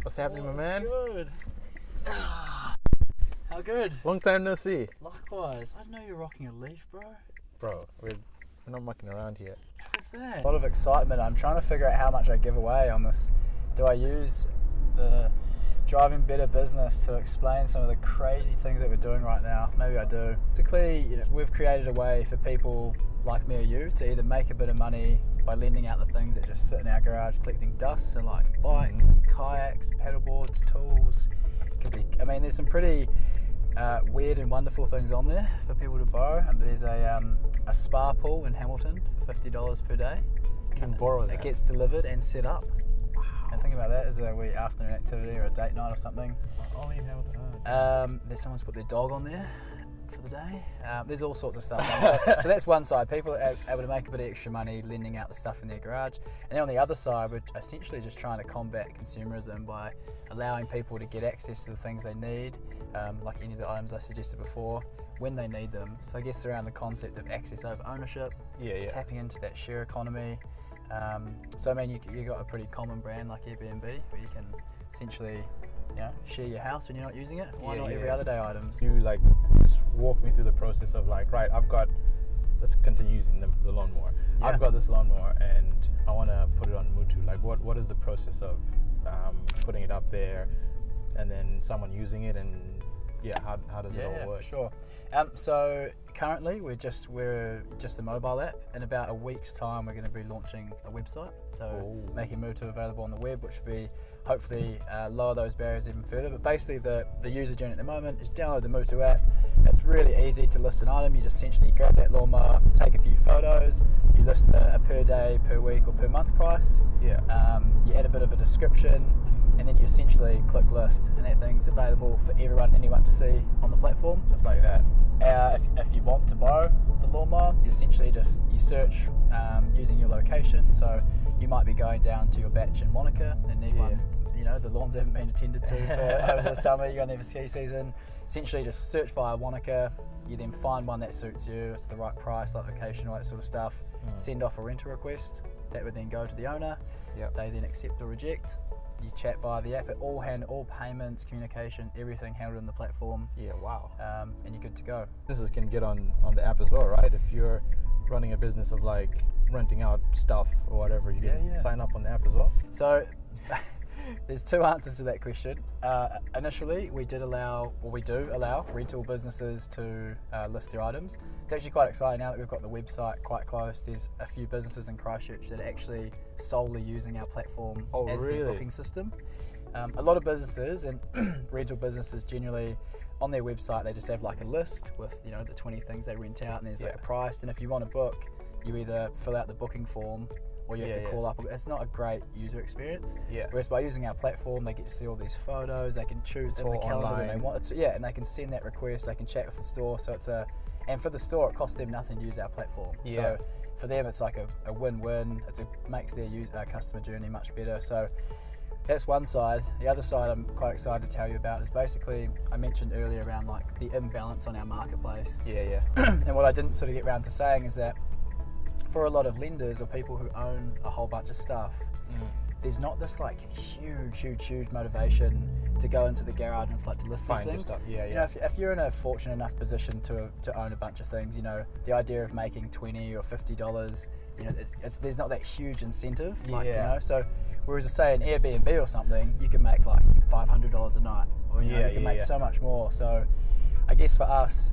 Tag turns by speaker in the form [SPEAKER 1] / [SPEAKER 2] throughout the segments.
[SPEAKER 1] What's happening, my man?
[SPEAKER 2] Good. How good?
[SPEAKER 1] Long time no see.
[SPEAKER 2] Likewise. I didn't know you were rocking a leaf, bro.
[SPEAKER 1] Bro, we're not mucking around here.
[SPEAKER 2] What's that? A lot of excitement. I'm trying to figure out how much I give away on this. Do I use the Driving Better business to explain some of the crazy things that we're doing right now? Maybe I do. Basically, we've created a way for people like me or you to either make a bit of money by lending out the things that just sit in our garage collecting dust, so like bikes and kayaks, paddleboards, tools. There's some pretty weird and wonderful things on there for people to borrow. There's a spa pool in Hamilton for $50 per day.
[SPEAKER 1] You can borrow that.
[SPEAKER 2] It gets delivered and set up. Wow. And think about that as a wee afternoon activity or a date night or something.
[SPEAKER 1] Only in Hamilton.
[SPEAKER 2] There's someone's put their dog on there for the day. There's all sorts of stuff. So that's one side. People are able to make a bit of extra money lending out the stuff in their garage. And then on the other side, we're essentially just trying to combat consumerism by allowing people to get access to the things they need, like any of the items I suggested before, when they need them. So I guess around the concept of access over ownership, tapping into that share economy. You got a pretty common brand like Airbnb where you can essentially share your house when you're not using it. Why not every other day items?
[SPEAKER 1] You just walk me through the process of let's continue using the lawnmower. Yeah. I've got this lawnmower and I want to put it on Mutu. What is the process of putting it up there and then someone using it, and how does it all work?
[SPEAKER 2] For sure. So currently we're just a mobile app. In about a week's time we're going to be launching a website, so making Mutu available on the web, which will be hopefully lower those barriers even further. But basically the user journey at the moment is download the Mutu app. It's really easy to list an item. You just essentially grab that lawnmower, take a few photos, you list a per day, per week or per month price. You add a bit of a description, and then you essentially click list, and that thing's available for anyone to see on the platform.
[SPEAKER 1] Just like that.
[SPEAKER 2] If you want to borrow the lawnmower, you essentially you search using your location. So you might be going down to your batch in Wanaka and need one. The lawns haven't been attended to for over the summer, you're going to have a ski season. Essentially just search via Wanaka, you then find one that suits you, it's the right price, like location, all that sort of stuff. Send off a rental request, that would then go to the owner. They then accept or reject. You chat via the app, all payments, communication, everything handled on the platform.
[SPEAKER 1] Wow.
[SPEAKER 2] And you're good to go.
[SPEAKER 1] Businesses can get on the app as well, right? If you're running a business of renting out stuff or whatever, you can sign up on the app as well.
[SPEAKER 2] So there's two answers to that question. Initially, we do allow rental businesses to list their items. It's actually quite exciting now that we've got the website quite close. There's a few businesses in Christchurch that are actually solely using our platform as their booking system. A lot of businesses and rental businesses generally on their website, they just have a list with the 20 things they rent out, and there's a price. And if you want to book, you either fill out the booking form or you have to call up. It's not a great user experience. Whereas by using our platform, they get to see all these photos. They can choose in the calendar when they want. And they can send that request. They can chat with the store. So and for the store, it costs them nothing to use our platform. So for them, it's like a win-win. It makes their customer journey much better. So that's one side. The other side I'm quite excited to tell you about is basically, I mentioned earlier around the imbalance on our marketplace. And what I didn't sort of get around to saying is that for a lot of lenders or people who own a whole bunch of stuff, there's not this huge motivation to go into the garage and to list these things.
[SPEAKER 1] Stuff.
[SPEAKER 2] If you're in a fortunate enough position to own a bunch of things, the idea of making $20 or $50, there's not that huge incentive. So whereas say an Airbnb or something, you can make $500 a night, or you can make so much more. So I guess for us,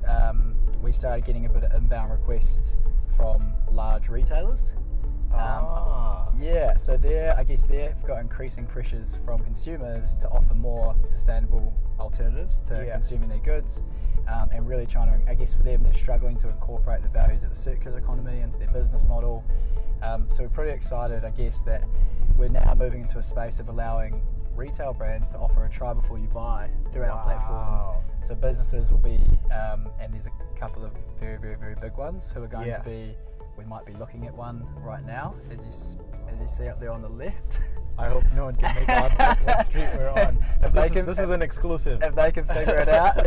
[SPEAKER 2] we started getting a bit of inbound requests from large retailers. So they've got increasing pressures from consumers to offer more sustainable alternatives to consuming their goods, and really trying to, for them, they're struggling to incorporate the values of the circular economy into their business model. So we're pretty excited, that we're now moving into a space of allowing retail brands to offer a try before you buy through our platform. So businesses will be, and there's a couple of very, very, very big ones who are going to be, we might be looking at one right now, as you see up there on the left.
[SPEAKER 1] I hope no one can make out what street we're on. This is an exclusive.
[SPEAKER 2] If they can figure it out.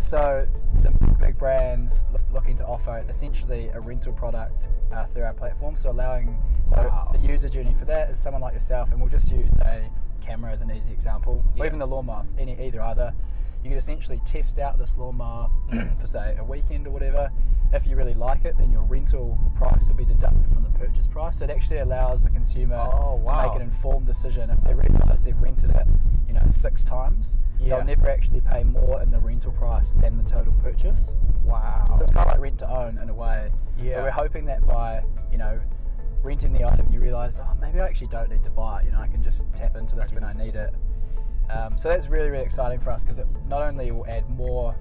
[SPEAKER 2] So some big brands looking to offer essentially a rental product through our platform. So the user journey for that is someone like yourself, and we'll just use a camera as an easy example, or even the lawnmowers, either. You could essentially test out this lawnmower for say a weekend or whatever. If you really like it, then your rental price will be deducted from the purchase price. So it actually allows the consumer to make an informed decision. If they realise they've rented it, 6 times, they'll never actually pay more in the rental price than the total purchase.
[SPEAKER 1] Wow.
[SPEAKER 2] So it's kind of like rent to own in a way.
[SPEAKER 1] Yeah.
[SPEAKER 2] But we're hoping that by renting the item, you realise, oh, maybe I actually don't need to buy it. I can just tap into this when I need it. So that's really, really exciting for us, because it not only will add more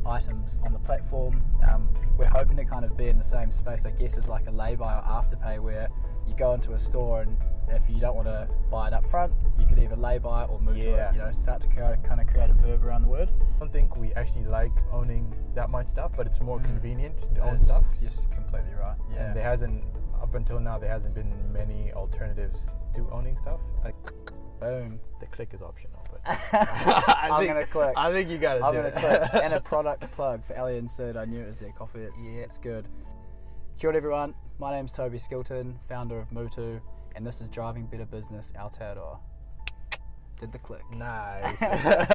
[SPEAKER 2] items on the platform, we're hoping to kind of be in the same space, I guess, as like a lay-by or afterpay, where you go into a store and if you don't want to buy it up front, you could either lay-by or move to it, start to kind of create a verb around the word.
[SPEAKER 1] I don't think we actually like owning that much stuff, but it's more convenient to own stuff.
[SPEAKER 2] You're completely right. Yeah.
[SPEAKER 1] And up until now, there hasn't been many alternatives to owning stuff. Like,
[SPEAKER 2] boom.
[SPEAKER 1] The click is optional.
[SPEAKER 2] I'm going to click.
[SPEAKER 1] I think you got to do it.
[SPEAKER 2] I'm going to click. And a product plug for Ally Sid. I knew it was their coffee. It's good. Kia ora everyone. My name's Toby Skilton, founder of Mutu, and this is Driving Better Business Aotearoa. Did the click.
[SPEAKER 1] Nice.